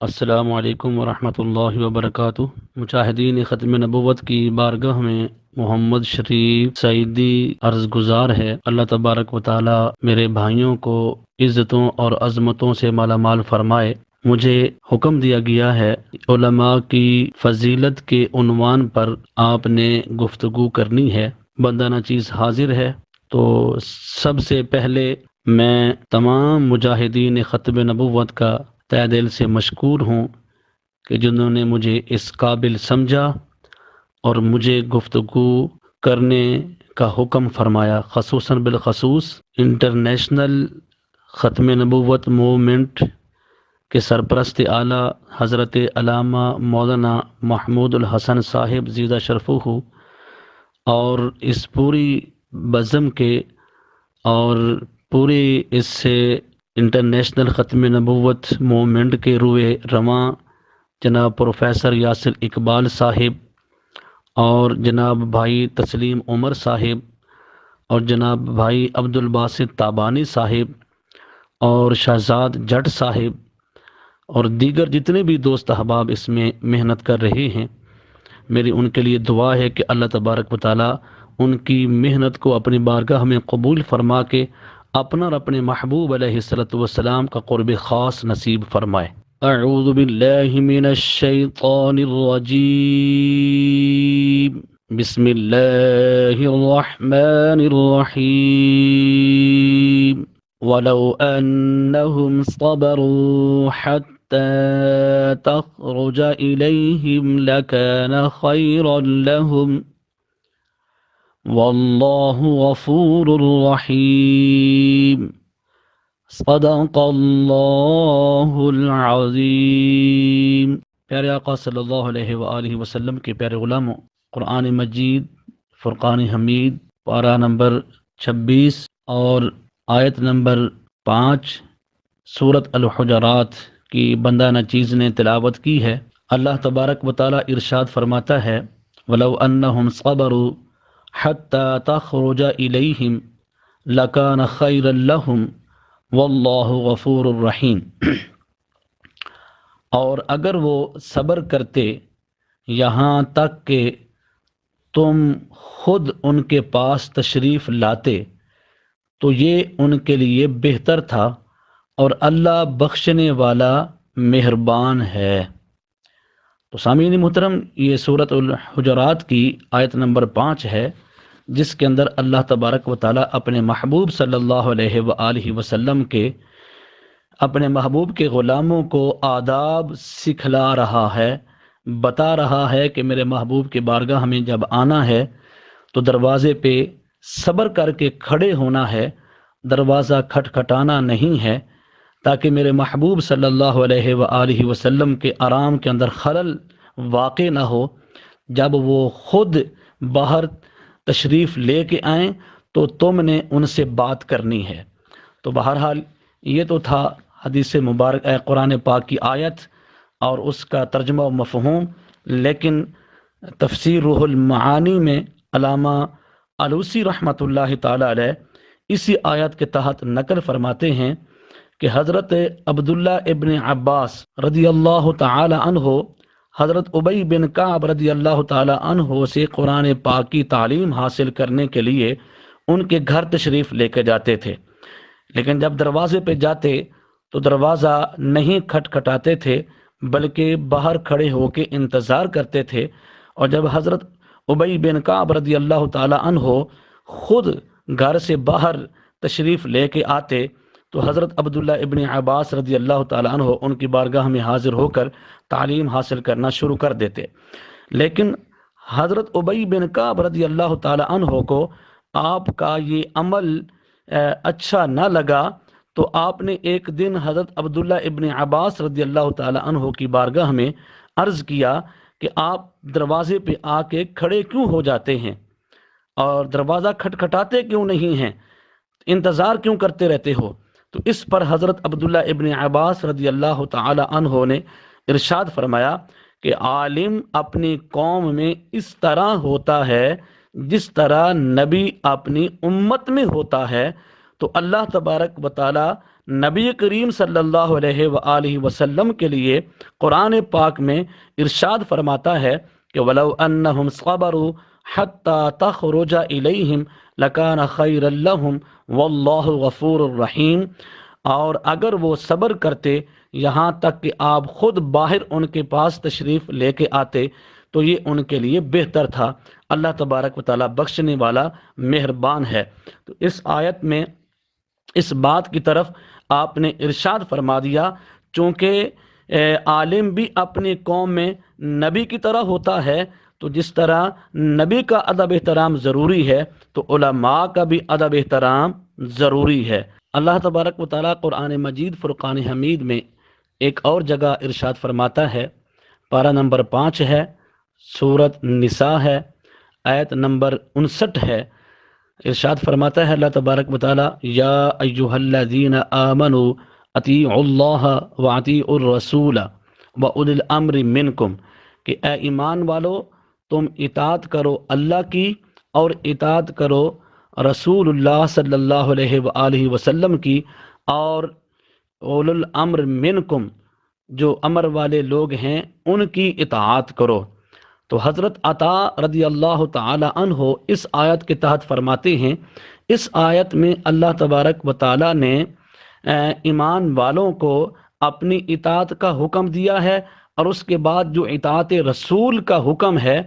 السلام علیکم ورحمۃ اللہ وبرکاتہ۔ مجاہدین ختم نبوت کی بارگاہ میں محمد شریف سعیدی عرض گزار ہے، اللہ تبارک و تعالی میرے بھائیوں کو عزتوں اور عظمتوں سے مالا مال فرمائے۔ مجھے حکم دیا گیا ہے علماء کی فضیلت کے عنوان پر آپ نے گفتگو کرنی ہے۔ بندہ نہ چیز حاضر ہے، تو سب سے پہلے میں تمام مجاہدین ختم نبوت کا تہ دل سے مشکور ہوں کہ جنہوں نے مجھے اس قابل سمجھا اور مجھے گفتگو کرنے کا حکم فرمایا، خصوصاً بالخصوص انٹرنیشنل ختم نبوت موومنٹ کے سرپرست اعلیٰ حضرت علامہ مولانا محمود الحسن صاحب زیدہ شرفہ اور اس پوری بزم کے اور پوری اس سے انٹرنیشنل ختم نبوت موومنٹ کے روئے رواں جناب پروفیسر یاسر اقبال صاحب اور جناب بھائی تسلیم عمر صاحب اور جناب بھائی عبد الباسط تابانی صاحب اور شہزاد جٹ صاحب اور دیگر جتنے بھی دوست احباب اس میں محنت کر رہے ہیں، میری ان کے لیے دعا ہے کہ اللہ تبارک و تعالی ان کی محنت کو اپنی بارگاہ میں قبول فرما کے اپنا اور اپنے محبوب علیہ السلام کا قرب خاص نصیب فرمائے۔ اعوذ باللہ من الشیطان الرجیم، بسم اللہ الرحمن الرحیم، وَلَوْ أَنَّهُمْ صَبَرُوا حَتَّى تَخْرُجَ إِلَيْهِمْ لَكَانَ خَيْرًا لَهُمْ وَاللَّهُ غَفُورٌ رَحِيمٌ۔ صدق اللہ العظیم۔ پیارے آقا صلی اللہ علیہ وآلہ وسلم کے پیارے غلاموں، قرآن مجید فرقان حمید پارہ نمبر 26 اور آیت نمبر 5 سورۃ الحجرات کی بندہ نہ چیز نے تلاوت کی ہے۔ اللہ تبارک و تعالی ارشاد فرماتا ہے، وَلَوْ أَنَّهُمْ صَبَرُوا حَتَّى تَخْرُجَ إِلَيْهِمْ لَكَانَ خَيْرًا لَهُمْ وَاللَّهُ غَفُورٌ رَحِيمٌ۔ اور اگر وہ صبر کرتے یہاں تک کہ تم خود ان کے پاس تشریف لاتے تو یہ ان کے لیے بہتر تھا، اور اللہ بخشنے والا مہربان ہے۔ تو سامعین محترم، یہ سورۃ الحجرات کی آیت نمبر 5 ہے، جس کے اندر اللہ تبارک و تعالی اپنے محبوب صلی اللہ علیہ وآلہ وسلم کے اپنے محبوب کے غلاموں کو آداب سکھلا رہا ہے، بتا رہا ہے کہ میرے محبوب کے بارگاہ میں جب آنا ہے تو دروازے پہ صبر کر کے کھڑے ہونا ہے، دروازہ کھٹکھٹانا نہیں ہے، تاکہ میرے محبوب صلی اللہ علیہ وآلہ وسلم کے آرام کے اندر خلل واقع نہ ہو۔ جب وہ خود باہر تشریف لے کے آئیں تو تم نے ان سے بات کرنی ہے۔ تو بہرحال یہ تو تھا حدیث مبارک قرآن پاک کی آیت اور اس کا ترجمہ و مفہوم، لیکن تفسیر روح المعانی میں علامہ علوسی رحمۃ اللہ تعالی علیہ اسی آیت کے تحت نقل فرماتے ہیں کہ حضرت عبداللہ ابن عباس رضی اللہ تعالی عنہ حضرت ابی بن کعب رضی اللہ تعالی عنہ سے قرآن پاک کی تعلیم حاصل کرنے کے لیے ان کے گھر تشریف لے کے جاتے تھے، لیکن جب دروازے پہ جاتے تو دروازہ نہیں کھٹکھٹاتے تھے بلکہ باہر کھڑے ہو کے انتظار کرتے تھے، اور جب حضرت ابی بن کعب رضی اللہ تعالی عنہ خود گھر سے باہر تشریف لے کے آتے تو حضرت عبداللہ ابن عباس رضی اللہ تعالی عنہ ان کی بارگاہ میں حاضر ہو کر تعلیم حاصل کرنا شروع کر دیتے۔ لیکن حضرت ابی بن کعب رضی اللہ تعالی عنہ کو آپ کا یہ عمل اچھا نہ لگا، تو آپ نے ایک دن حضرت عبداللہ ابن عباس رضی اللہ تعالی عنہ کی بارگاہ میں عرض کیا کہ آپ دروازے پہ آ کے کھڑے کیوں ہو جاتے ہیں اور دروازہ کھٹکھٹاتے کیوں نہیں ہیں، انتظار کیوں کرتے رہتے ہو؟ تو اس پر حضرت عبداللہ ابن عباس رضی اللہ تعالی عنہ نے ارشاد فرمایا کہ عالم اپنی قوم میں اس طرح ہوتا ہے جس طرح نبی اپنی امت میں ہوتا ہے۔ تو اللہ تبارک و تعالی نبی کریم صلی اللہ علیہ وآلہ وسلم کے لیے قرآن پاک میں ارشاد فرماتا ہے کہ وَلَوْ أَنَّهُمْ صَبَرُوا حَتَّى تَخْرُجَ إِلَيْهِمْ لَكَانَ خَيْرًا لَهُمْ وَاللَّهُ غَفُورٌ رَحِيمٌ، اور اگر وہ صبر کرتے یہاں تک کہ آپ خود باہر ان کے پاس تشریف لے کے آتے تو یہ ان کے لیے بہتر تھا۔ اللہ تبارک و تعالیٰ بخشنے والا مہربان ہے۔ تو اس آیت میں اس بات کی طرف آپ نے ارشاد فرما دیا، چونکہ عالم بھی اپنی قوم میں نبی کی طرح ہوتا ہے، تو جس طرح نبی کا ادب احترام ضروری ہے تو علماء کا بھی ادب احترام ضروری ہے۔ اللہ تبارک و تعالیٰ قرآن مجید فرقان حمید میں ایک اور جگہ ارشاد فرماتا ہے، پارہ نمبر 5 ہے، سورۃ نساء ہے، آیت نمبر 59 ہے۔ ارشاد فرماتا ہے اللہ تبارک و تعالیٰ، یا ایھا الذین آمنوا اطیعوا اللہ واطیعوا الرسول واولی الامر منکم، کہ اے ایمان والو تم اطاعت کرو اللہ کی اور اطاعت کرو رسول اللہ صلی اللہ علیہ وآلہ وسلم کی، اور اول الامر منکم جو امر والے لوگ ہیں ان کی اطاعت کرو۔ تو حضرت عطا رضی اللہ تعالی عنہ اس آیت کے تحت فرماتے ہیں، اس آیت میں اللہ تبارک و تعالی نے ایمان والوں کو اپنی اطاعت کا حکم دیا ہے، اور اس کے بعد جو اطاعت رسول کا حکم ہے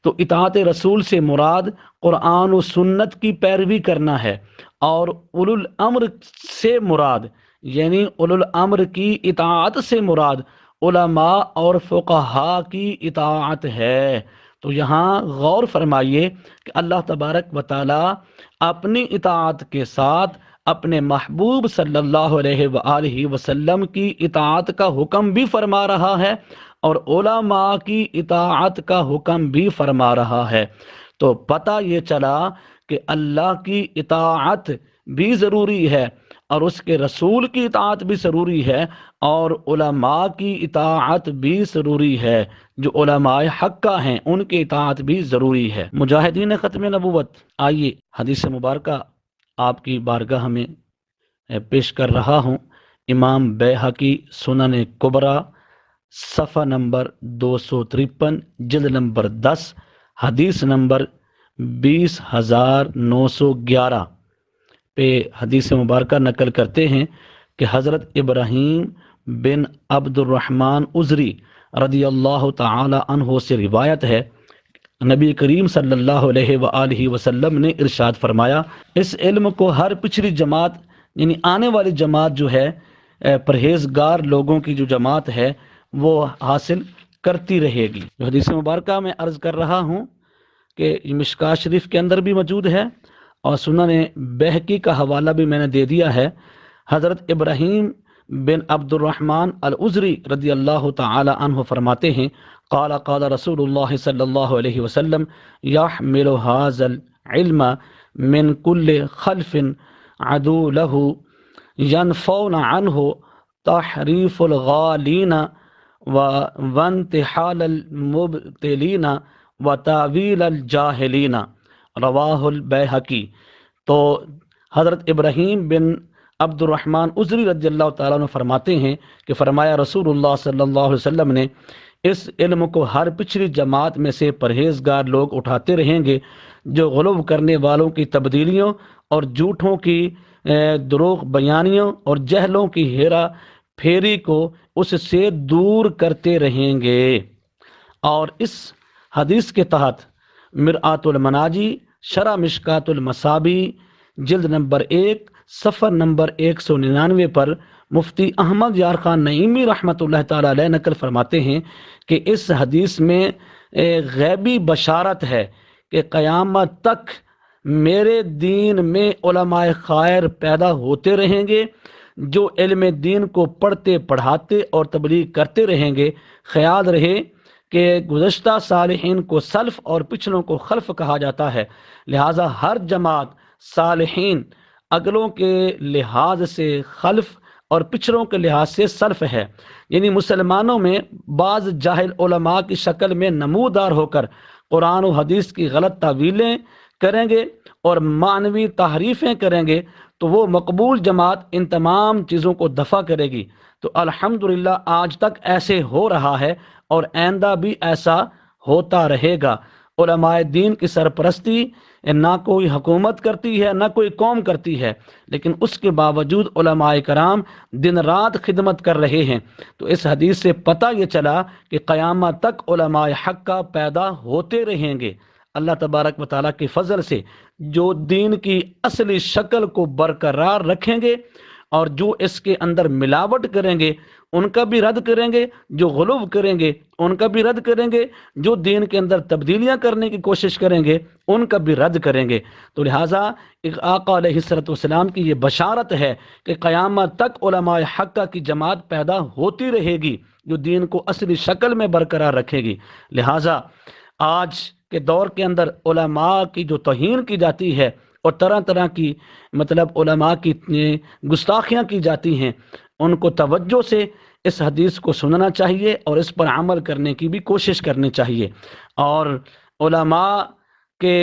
تو اطاعت رسول سے مراد قرآن و سنت کی پیروی کرنا ہے، اور اولو الامر سے مراد یعنی اولو الامر کی اطاعت سے مراد علماء اور فقہاء کی اطاعت ہے۔ تو یہاں غور فرمائیے کہ اللہ تبارک و تعالیٰ اپنی اطاعت کے ساتھ اپنے محبوب صلی اللہ علیہ وآلہ وسلم کی اطاعت کا حکم بھی فرما رہا ہے اور علماء کی اطاعت کا حکم بھی فرما رہا ہے۔ تو پتہ یہ چلا کہ اللہ کی اطاعت بھی ضروری ہے اور اس کے رسول کی اطاعت بھی ضروری ہے، اور علماء کی اطاعت بھی ضروری ہے، جو علماء حقہ ہیں ان کی اطاعت بھی ضروری ہے۔ مجاہدین ختم نبوت، آئیے حدیث مبارکہ آپ کی بارگاہ میں پیش کر رہا ہوں۔ امام بیہقی سنن کبریٰ صفحہ نمبر 253 جلد نمبر 10 حدیث نمبر 20911 پہ حدیث مبارکہ نقل کرتے ہیں کہ حضرت ابراہیم بن عبد الرحمن عذری رضی اللہ تعالی عنہ سے روایت ہے، نبی کریم صلی اللہ علیہ وآلہ وسلم نے ارشاد فرمایا، اس علم کو ہر پچھلی جماعت یعنی آنے والی جماعت جو ہے پرہیزگار لوگوں کی جو جماعت ہے وہ حاصل کرتی رہے گی۔ جو حدیث مبارکہ میں عرض کر رہا ہوں کہ مشکوٰۃ شریف کے اندر بھی موجود ہے اور سنن بیہقی کا حوالہ بھی میں نے دے دیا ہے۔ حضرت ابراہیم بن عبد الرحمن العذری رضی اللہ تعالی عنہ فرماتے ہیں، قال قال رسول اللہ صلی اللہ علیہ وسلم، یحمل ھذا العلم من کل خلف عدو له ینفون عنہ تحریف الغالین وانتحال المبتلین وتاویل الجاہلین، رواہ البیہقی۔ تو حضرت ابراہیم بن عبد الرحمن عذری رضی اللہ تعالیٰ عنہ فرماتے ہیں کہ فرمایا رسول اللہ صلی اللہ علیہ وسلم نے، اس علم کو ہر پچھلی جماعت میں سے پرہیزگار لوگ اٹھاتے رہیں گے، جو غلو کرنے والوں کی تبدیلیوں اور جھوٹوں کی دروغ بیانیوں اور جہلوں کی ہیرا پھیری کو اس سے دور کرتے رہیں گے۔ اور اس حدیث کے تحت مرآۃ المناجی شرح مشکوٰۃ المصابیح جلد نمبر 1 صفحہ نمبر 199 پر مفتی احمد یار خان نعیمی رحمۃ اللہ تعالی علیہ نقل فرماتے ہیں کہ اس حدیث میں غیبی بشارت ہے کہ قیامت تک میرے دین میں علماء خیر پیدا ہوتے رہیں گے، جو علم دین کو پڑھتے پڑھاتے اور تبلیغ کرتے رہیں گے۔ خیال رہے کہ گزشتہ صالحین کو سلف اور پچھلوں کو خلف کہا جاتا ہے، لہٰذا ہر جماعت صالحین اگلوں کے لحاظ سے خلف اور پچھلوں کے لحاظ سے سلف ہے، یعنی مسلمانوں میں بعض جاہل علماء کی شکل میں نمودار ہو کر قرآن و حدیث کی غلط تعویلیں کریں گے اور معنوی تحریفیں کریں گے، تو وہ مقبول جماعت ان تمام چیزوں کو دفع کرے گی۔ تو الحمدللہ آج تک ایسے ہو رہا ہے اور آئندہ بھی ایسا ہوتا رہے گا۔ علماء دین کی سرپرستی نہ کوئی حکومت کرتی ہے نہ کوئی قوم کرتی ہے، لیکن اس کے باوجود علماء کرام دن رات خدمت کر رہے ہیں۔ تو اس حدیث سے پتہ یہ چلا کہ قیامت تک علماء حق کا پیدا ہوتے رہیں گے۔ اللہ تبارک و تعالیٰ کے فضل سے جو دین کی اصلی شکل کو برقرار رکھیں گے اور جو اس کے اندر ملاوٹ کریں گے ان کا بھی رد کریں گے، جو غلو کریں گے ان کا بھی رد کریں گے، جو دین کے اندر تبدیلیاں کرنے کی کوشش کریں گے ان کا بھی رد کریں گے۔ تو لہٰذا آقا علیہ السلام کی یہ بشارت ہے کہ قیامت تک علماء حق کی جماعت پیدا ہوتی رہے گی جو دین کو اصلی شکل میں برقرار رکھے گی۔ لہٰذا آج کے دور کے اندر علماء کی جو توہین کی جاتی ہے اور طرح طرح کی علماء کی گستاخیاں کی جاتی ہیں، ان کو توجہ سے اس حدیث کو سننا چاہیے اور اس پر عمل کرنے کی بھی کوشش کرنی چاہیے۔ اور علماء کے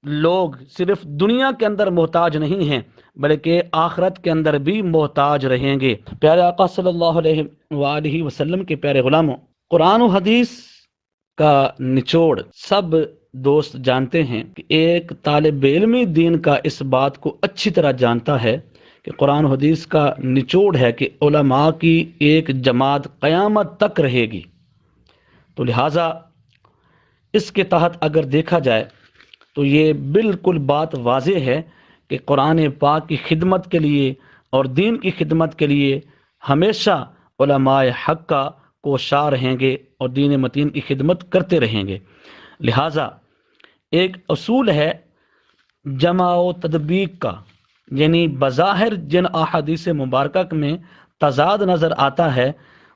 لوگ صرف دنیا کے اندر محتاج نہیں ہیں بلکہ آخرت کے اندر بھی محتاج رہیں گے۔ پیارے آقا صلی اللہ علیہ وآلہ وسلم کے پیارے غلاموں، قرآن و حدیث کا نچوڑ سب دوست جانتے ہیں کہ ایک طالب علمی دین کا اس بات کو اچھی طرح جانتا ہے کہ قرآن و حدیث کا نچوڑ ہے کہ علماء کی ایک جماعت قیامت تک رہے گی۔ تو لہٰذا اس کے تحت اگر دیکھا جائے تو یہ بالکل بات واضح ہے کہ قرآن پاک کی خدمت کے لیے اور دین کی خدمت کے لیے ہمیشہ علماء حق کا کوشاں رہیں گے اور دین متین کی خدمت کرتے رہیں گے۔ لہٰذا ایک اصول ہے جمع و تطبیق کا، یعنی بظاہر جن احادیث مبارکہ میں تضاد نظر آتا ہے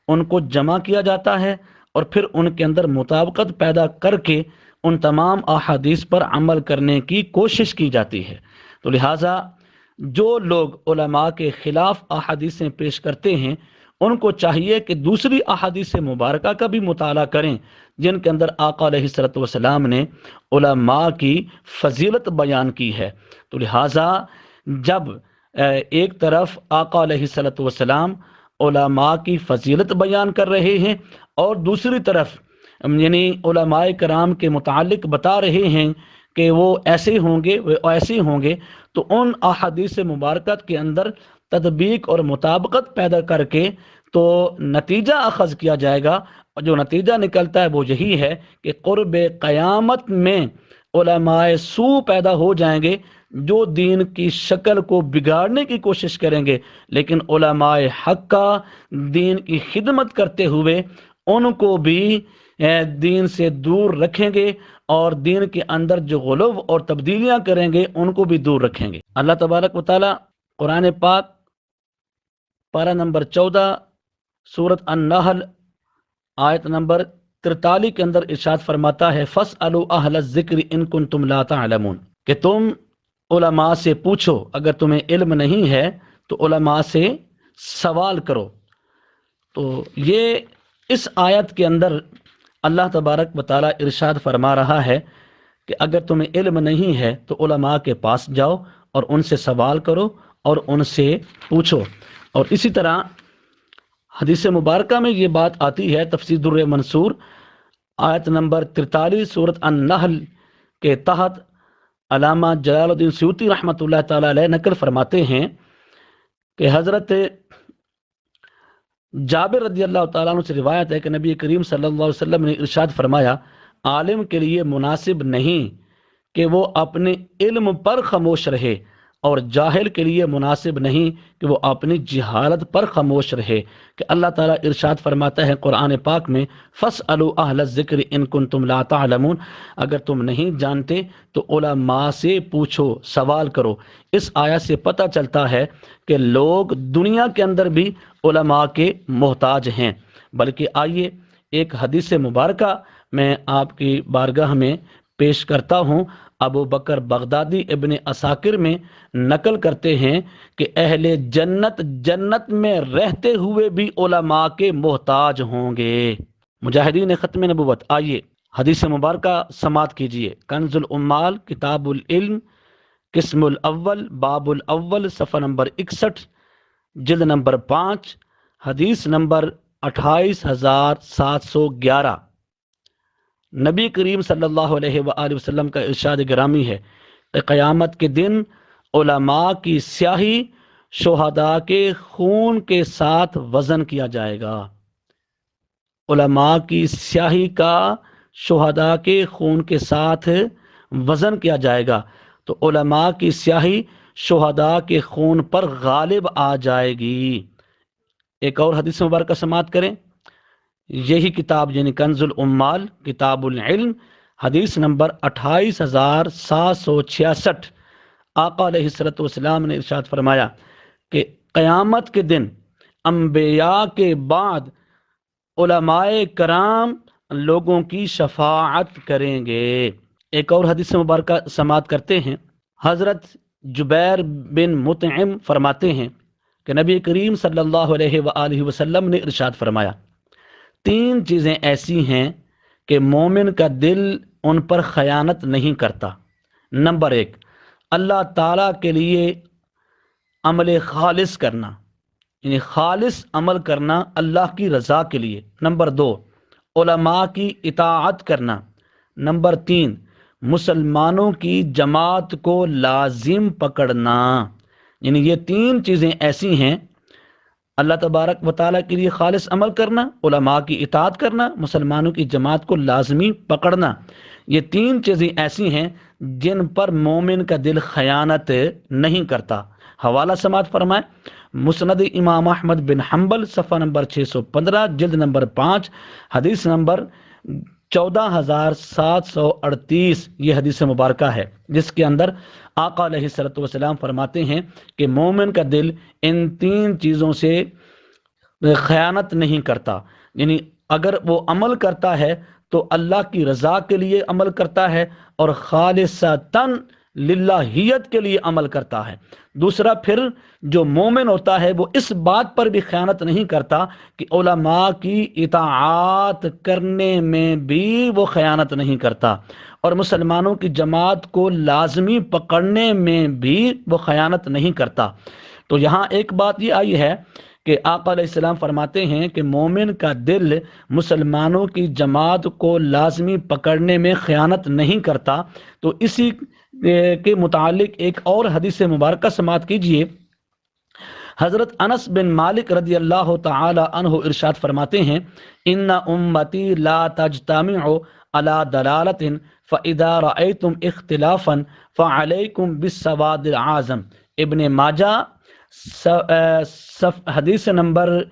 ان کو جمع کیا جاتا ہے اور پھر ان کے اندر مطابقت پیدا کر کے ان تمام احادیث پر عمل کرنے کی کوشش کی جاتی ہے۔ تو لہٰذا جو لوگ علماء کے خلاف احادیثیں پیش کرتے ہیں ان کو چاہیے کہ دوسری احادیث مبارکہ کا بھی مطالعہ کریں جن کے اندر آقا علیہ السلام نے علماء کی فضیلت بیان کی ہے۔ تو لہٰذا جب ایک طرف آقا علیہ السلام علماء کی فضیلت بیان کر رہے ہیں اور دوسری طرف یعنی علماء کرام کے متعلق بتا رہے ہیں کہ وہ ایسے ہوں گے وہ ایسے ہوں گے، تو ان احادیث مبارکات کے اندر تطبیق اور مطابقت پیدا کر کے تو نتیجہ اخذ کیا جائے گا، اور جو نتیجہ نکلتا ہے وہ یہی ہے کہ قرب قیامت میں علماء سو پیدا ہو جائیں گے جو دین کی شکل کو بگاڑنے کی کوشش کریں گے، لیکن علماء حق کا دین کی خدمت کرتے ہوئے ان کو بھی دین سے دور رکھیں گے اور دین کے اندر جو غلو اور تبدیلیاں کریں گے ان کو بھی دور رکھیں گے۔ اللہ تبارک و تعالی قرآن پاک پارہ نمبر 14 سورۃ النحل آیت نمبر 43 کے اندر ارشاد فرماتا ہے فَاسْأَلُوا أَهْلَ الذِّكْرِ إِن كُنتُمْ لَا تَعْلَمُونَ، کہ تم علماء سے پوچھو، اگر تمہیں علم نہیں ہے تو علماء سے سوال کرو۔ تو یہ اس آیت کے اندر اللہ تبارک و تعالیٰ ارشاد فرما رہا ہے کہ اگر تمہیں علم نہیں ہے تو علماء کے پاس جاؤ اور ان سے سوال کرو اور ان سے پوچھو۔ اور اسی طرح حدیث مبارکہ میں یہ بات آتی ہے، تفسیر در منصور آیت نمبر 43 سورۃ النحل کے تحت علامہ جلال الدین سیوطی رحمۃ اللہ تعالی علیہ نقل فرماتے ہیں کہ حضرت جابر رضی اللہ تعالیٰ عنہ سے روایت ہے کہ نبی کریم صلی اللہ علیہ وسلم نے ارشاد فرمایا عالم کے لیے مناسب نہیں کہ وہ اپنے علم پر خاموش رہے اور جاہل کے لیے مناسب نہیں کہ وہ اپنی جہالت پر خاموش رہے، کہ اللہ تعالیٰ ارشاد فرماتا ہے قرآن پاک میں فَاسْأَلُوا أَهْلَ الذِّكْرِ إِن كُنتُمْ لَا تَعْلَمُونَ، اگر تم نہیں جانتے تو علماء سے پوچھو، سوال کرو۔ اس آیت سے پتہ چلتا ہے کہ لوگ دنیا کے اندر بھی علماء کے محتاج ہیں۔ بلکہ آئیے ایک حدیث مبارکہ میں آپ کی بارگاہ میں پیش کرتا ہوں۔ ابو بکر بغدادی ابن عساکر میں نقل کرتے ہیں کہ اہل جنت جنت میں رہتے ہوئے بھی علماء کے محتاج ہوں گے۔ مجاہدین ختم نبوت، آئیے حدیث مبارکہ سماعت کیجیے۔ کنز العمال کتاب العلم قسم الاول باب الاول صفحہ نمبر 61 جلد نمبر 5 حدیث نمبر 28711۔ نبی کریم صلی اللہ علیہ وآلہ وسلم کا ارشاد گرامی ہے کہ قیامت کے دن علماء کی سیاہی شہداء کے خون کے ساتھ وزن کیا جائے گا۔ علماء کی سیاہی کا شہداء کے خون کے ساتھ وزن کیا جائے گا، تو علماء کی سیاہی شہداء کے خون پر غالب آ جائے گی۔ ایک اور حدیث مبارکہ سماعت کریں، یہی کتاب یعنی کنز العمال کتاب العلم حدیث نمبر 28766۔ آقا علیہ السلام نے ارشاد فرمایا کہ قیامت کے دن انبیاء کے بعد علماء کرام لوگوں کی شفاعت کریں گے۔ ایک اور حدیث مبارکہ سماعت کرتے ہیں، حضرت جبیر بن مطعم فرماتے ہیں کہ نبی کریم صلی اللہ علیہ وآلہ وسلم نے ارشاد فرمایا، 3 چیزیں ایسی ہیں کہ مومن کا دل ان پر خیانت نہیں کرتا۔ نمبر 1، اللہ تعالیٰ کے لیے عمل خالص کرنا، یعنی خالص عمل کرنا اللہ کی رضا کے لیے۔ نمبر 2، علماء کی اطاعت کرنا۔ نمبر 3، مسلمانوں کی جماعت کو لازم پکڑنا۔ یعنی یہ 3 چیزیں ایسی ہیں، اللہ تبارک و تعالیٰ کے لیے خالص عمل کرنا، علماء کی اطاعت کرنا، مسلمانوں کی جماعت کو لازمی پکڑنا۔ یہ 3 چیزیں ایسی ہیں جن پر مومن کا دل خیانت نہیں کرتا۔ حوالہ سماعت فرمائیں، مسند امام احمد بن حنبل صفحہ نمبر 615 جلد نمبر 5 حدیث نمبر 14738۔ یہ حدیث مبارکہ ہے جس کے اندر آقا علیہ السلام فرماتے ہیں کہ مومن کا دل ان 3 چیزوں سے خیانت نہیں کرتا، یعنی اگر وہ عمل کرتا ہے تو اللہ کی رضا کے لیے عمل کرتا ہے اور خالصتاً للہیت کے لیے عمل کرتا ہے۔ دوسرا پھر جو مومن ہوتا ہے وہ اس بات پر بھی خیانت نہیں کرتا کہ علماء کی اطاعت کرنے میں بھی وہ خیانت نہیں کرتا، اور مسلمانوں کی جماعت کو لازمی پکڑنے میں بھی وہ خیانت نہیں کرتا۔ تو یہاں ایک بات یہ آئی ہے کہ آقا علیہ السلام فرماتے ہیں کہ مومن کا دل مسلمانوں کی جماعت کو لازمی پکڑنے میں خیانت نہیں کرتا، تو اسی کے متعلق ایک اور حدیث مبارکہ سماعت کیجئے۔ حضرت انس بن مالک رضی اللہ تعالی عنہ ارشاد فرماتے ہیں، ان امتی لا تجتمع علی ضلالۃ فاذا رأیتم اختلافا فعلیکم بالسواد العظم۔ ابن ماجہ حدیث نمبر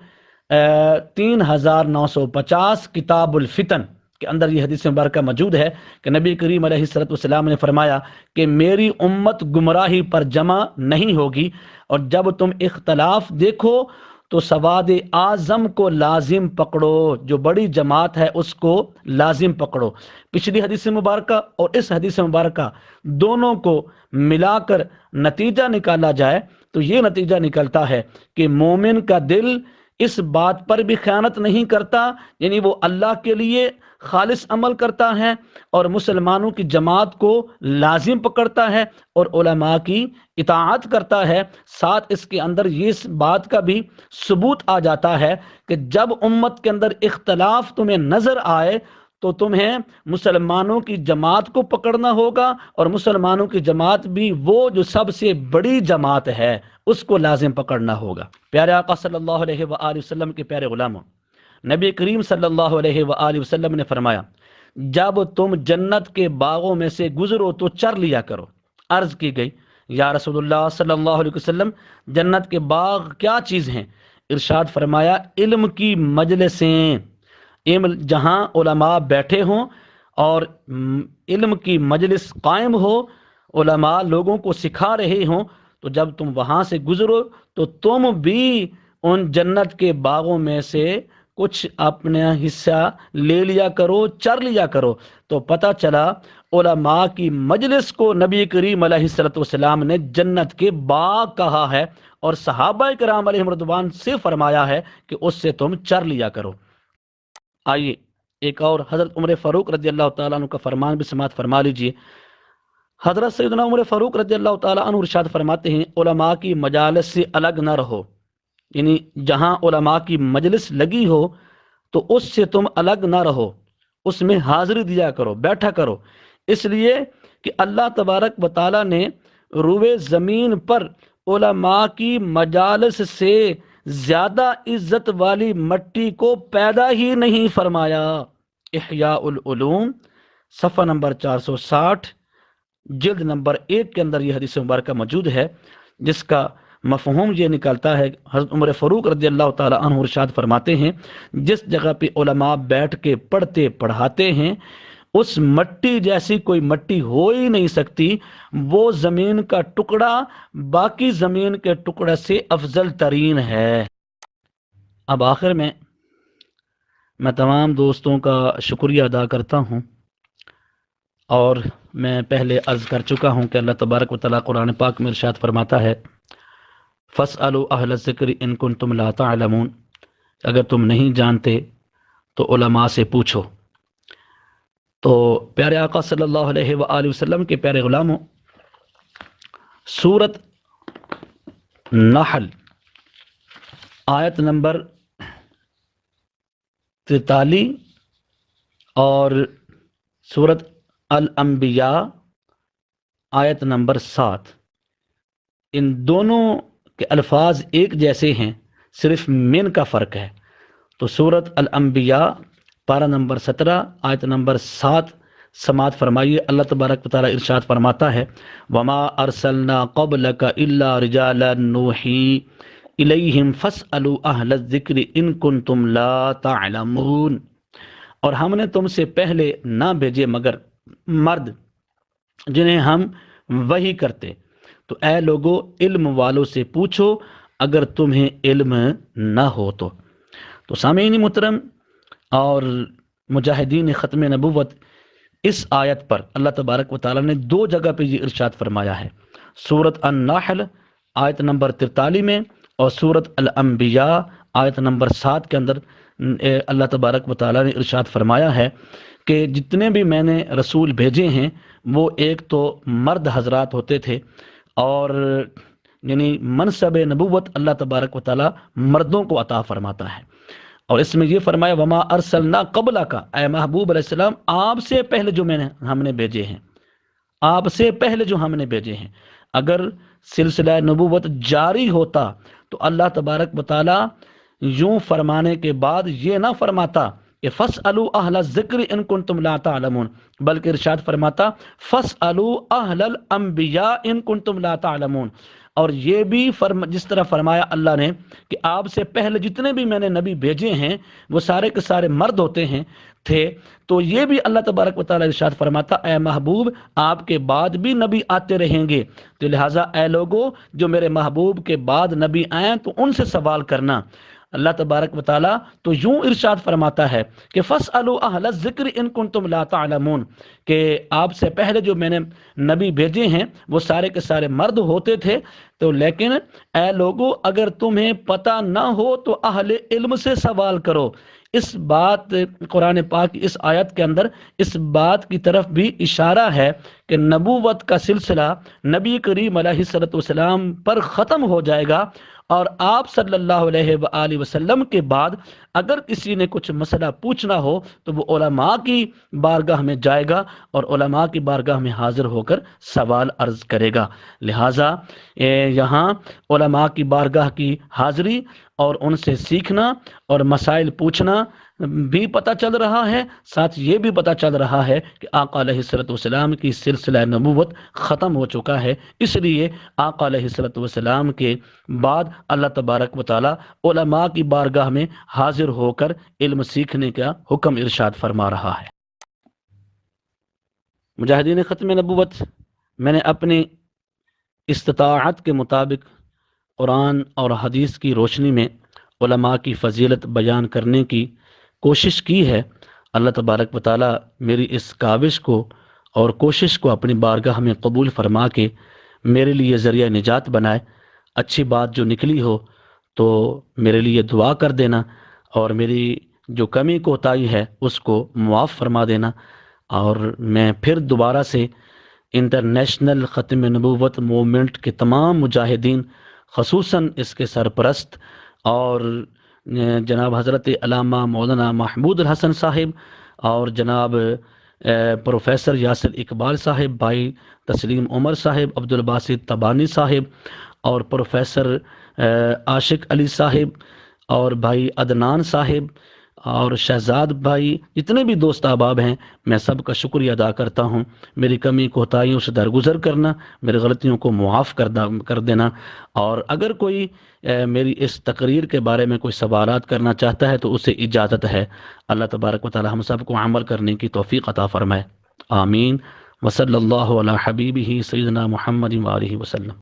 3950 کتاب الفتن کے اندر یہ حدیث مبارکہ موجود ہے کہ نبی کریم علیہ السلام نے فرمایا کہ میری امت گمراہی پر جمع نہیں ہوگی، اور جب تم اختلاف دیکھو تو سواد اعظم کو لازم پکڑو، جو بڑی جماعت ہے اس کو لازم پکڑو۔ پچھلی حدیث مبارکہ اور اس حدیث مبارکہ دونوں کو ملا کر نتیجہ نکالا جائے تو یہ نتیجہ نکلتا ہے کہ مومن کا دل اس بات پر بھی خیانت نہیں کرتا، یعنی وہ اللہ کے لیے خالص عمل کرتا ہے اور مسلمانوں کی جماعت کو لازم پکڑتا ہے اور علماء کی اطاعت کرتا ہے۔ ساتھ اس کے اندر یہ بات کا بھی ثبوت آ جاتا ہے کہ جب امت کے اندر اختلاف تمہیں نظر آئے تو تمہیں مسلمانوں کی جماعت کو پکڑنا ہوگا، اور مسلمانوں کی جماعت بھی وہ جو سب سے بڑی جماعت ہے اس کو لازم پکڑنا ہوگا۔ پیارے آقا صلی اللہ علیہ وآلہ وسلم کے پیارے غلاموں، نبی کریم صلی اللہ علیہ وآلہ وسلم نے فرمایا، جب تم جنت کے باغوں میں سے گزرو تو چر لیا کرو۔ عرض کی گئی، یا رسول اللہ صلی اللہ علیہ وسلم، جنت کے باغ کیا چیز ہیں؟ ارشاد فرمایا، علم کی مجلسیں، جہاں علماء بیٹھے ہوں اور علم کی مجلس قائم ہو، علماء لوگوں کو سکھا رہے ہوں، تو جب تم وہاں سے گزرو تو تم بھی ان جنت کے باغوں میں سے کچھ اپنا حصہ لے لیا کرو، چر لیا کرو۔ تو پتہ چلا علماء کی مجلس کو نبی کریم علیہ السلام نے جنت کے باغ کہا ہے، اور صحابہ اکرام علیہم رضوان سے فرمایا ہے کہ اس سے تم چر لیا کرو۔ آئیے ایک اور حضرت عمر فاروق رضی اللہ تعالیٰ عنہ کا فرمان بھی سماعت فرما لیجئے۔ حضرت سیدنا عمر فاروق رضی اللہ تعالیٰ عنہ ارشاد فرماتے ہیں علماء کی مجالس سے الگ نہ رہو، یعنی جہاں علماء کی مجلس لگی ہو تو اس سے تم الگ نہ رہو، اس میں حاضری دیا کرو، بیٹھا کرو، اس لیے کہ اللہ تبارک و تعالیٰ نے روئے زمین پر علماء کی مجالس سے زیادہ عزت والی مٹی کو پیدا ہی نہیں فرمایا۔ احیاء العلوم صفحہ نمبر 460 جلد نمبر 1 کے اندر یہ حدیث مبارکہ موجود ہے، جس کا مفہوم یہ نکالتا ہے، حضرت عمر فاروق رضی اللہ تعالیٰ عنہ ارشاد فرماتے ہیں جس جگہ پہ علماء بیٹھ کے پڑھتے پڑھاتے ہیں اس مٹی جیسی کوئی مٹی ہو ہی نہیں سکتی، وہ زمین کا ٹکڑا باقی زمین کے ٹکڑے سے افضل ترین ہے۔ اب آخر میں تمام دوستوں کا شکریہ ادا کرتا ہوں، اور میں پہلے عرض کر چکا ہوں کہ اللہ تبارک و تعالیٰ قرآن پاک میں ارشاد فرماتا ہے فَاسْأَلُوا أَهْلَ الذِّكْرِ إِن كُنتُمْ لَا تَعْلَمُونَ، اگر تم نہیں جانتے تو علماء سے پوچھو۔ تو پیارے آقا صلی اللہ علیہ وآلہ وسلم کے پیارے غلاموں، سورت نحل آیت نمبر 43 اور سورت الانبیاء آیت نمبر 7، ان دونوں کے الفاظ ایک جیسے ہیں، صرف من کا فرق ہے۔ تو سورت الانبیاء پارہ نمبر 17 آیت نمبر 7 سماعت فرمائیے، اللہ تبارک و تعالیٰ ارشاد فرماتا ہے وَمَا أَرْسَلْنَا قَبْلَكَ إِلَّا رِجَالًا نُوحِي إِلَيْهِمْ فَاسْأَلُوا أَهْلَ الذِّكْرِ إِن كُنتُمْ لَا تَعْلَمُونَ، اور ہم نے تم سے پہلے نہ بھیجے مگر مرد جنہیں ہم وحی کرتے، تو اے لوگو علم والوں سے پوچھو اگر تمہیں علم نہ ہو تو سامعین محترم اور مجاہدین ختم نبوت، اس آیت پر اللہ تبارک و تعالیٰ نے 2 جگہ پہ یہ ارشاد فرمایا ہے، سورت النحل آیت نمبر 43 میں اور سورت الانبیاء آیت نمبر 7 کے اندر اللہ تبارک و تعالیٰ نے ارشاد فرمایا ہے کہ جتنے بھی میں نے رسول بھیجے ہیں وہ ایک تو مرد حضرات ہوتے تھے، اور یعنی منصب نبوت اللہ تبارک و تعالیٰ مردوں کو عطا فرماتا ہے، اور اس میں یہ فرمایا وما ارسلنا قبلک، اے محبوب علیہ السلام آپ سے پہلے جو ہم نے بھیجے ہیں، آپ سے پہلے جو ہم نے بھیجے ہیں۔ اگر سلسلہ نبوت جاری ہوتا تو اللہ تبارک و تعالیٰ یوں فرمانے کے بعد یہ نہ فرماتا کہ فَاسْأَلُوا أَهْلَ الذِّكْرِ إِن كُنتُمْ لَا تَعْلَمُونَ، بلکہ ارشاد فرماتا فَاسْأَلُوا أَهْلَ الْأَنْبِيَاءِ إِن كُنتُمْ لَا تَعْلَمُونَ، اور یہ بھی جس طرح فرمایا اللہ نے کہ آپ سے پہلے جتنے بھی میں نے نبی بھیجے ہیں وہ سارے کے سارے مرد ہوتے ہیں تھے، تو یہ بھی اللہ تبارک و تعالیٰ ارشاد فرماتا اے محبوب آپ کے بعد بھی نبی آتے رہیں گے، تو لہٰذا اے لوگو جو میرے محبوب کے بعد نبی آئیں تو ان سے سوال کرنا۔ اللہ تبارک و تعالیٰ تو یوں ارشاد فرماتا ہے کہ فَاسْأَلُوا أَهْلَ الذِّكْرِ إِن كُنتُمْ لَا تَعْلَمُونَ، کہ آپ سے پہلے جو میں نے نبی بھیجے ہیں وہ سارے کے سارے مرد ہوتے تھے، تو لیکن اے لوگو اگر تمہیں پتہ نہ ہو تو اہل علم سے سوال کرو۔ اس بات قرآن پاک کی اس آیت کے اندر اس بات کی طرف بھی اشارہ ہے کہ نبوت کا سلسلہ نبی کریم علیہ السلام پر ختم ہو جائے گا، اور آپ صلی اللہ علیہ وآلہ وسلم کے بعد اگر کسی نے کچھ مسئلہ پوچھنا ہو تو وہ علماء کی بارگاہ میں جائے گا اور علماء کی بارگاہ میں حاضر ہو کر سوال عرض کرے گا۔ لہٰذا یہاں علماء کی بارگاہ کی حاضری اور ان سے سیکھنا اور مسائل پوچھنا بھی پتہ چل رہا ہے، ساتھ یہ بھی پتہ چل رہا ہے کہ آقا علیہ السلام کی سلسلہ نبوت ختم ہو چکا ہے، اس لیے آقا علیہ السلام کے بعد اللہ تبارک و تعالیٰ علماء کی بارگاہ میں حاضر ہو کر علم سیکھنے کا حکم ارشاد فرما رہا ہے۔ مجاہدین ختم نبوت، میں نے اپنی استطاعت کے مطابق قرآن اور حدیث کی روشنی میں علماء کی فضیلت بیان کرنے کی کوشش کی ہے۔ اللہ تبارک و تعالیٰ میری اس کاوش کو اور کوشش کو اپنی بارگاہ میں قبول فرما کے میرے لیے ذریعہ نجات بنائے۔ اچھی بات جو نکلی ہو تو میرے لیے دعا کر دینا، اور میری جو کمی کوتاہی ہے اس کو معاف فرما دینا، اور میں پھر دوبارہ سے انٹرنیشنل ختم نبوت موومنٹ کے تمام مجاہدین، خصوصاً اس کے سرپرست اور جناب حضرت علامہ مولانا محمود الحسن صاحب اور جناب پروفیسر یاسر اقبال صاحب، بھائی تسلیم عمر صاحب، عبدالباسط تبانی صاحب اور پروفیسر عاشق علی صاحب اور بھائی عدنان صاحب اور شہزاد بھائی، جتنے بھی دوست احباب ہیں، میں سب کا شکریہ ادا کرتا ہوں۔ میری کمی کوتاہیوں سے درگزر کرنا، میری غلطیوں کو معاف کر دینا، اور اگر کوئی میری اس تقریر کے بارے میں کوئی سوالات کرنا چاہتا ہے تو اسے اجازت ہے۔ اللہ تبارک و تعالی ہم سب کو عمل کرنے کی توفیق عطا فرمائے، آمین۔ وصلی اللہ علی حبیبہ سیدنا محمد وآلہ وسلم۔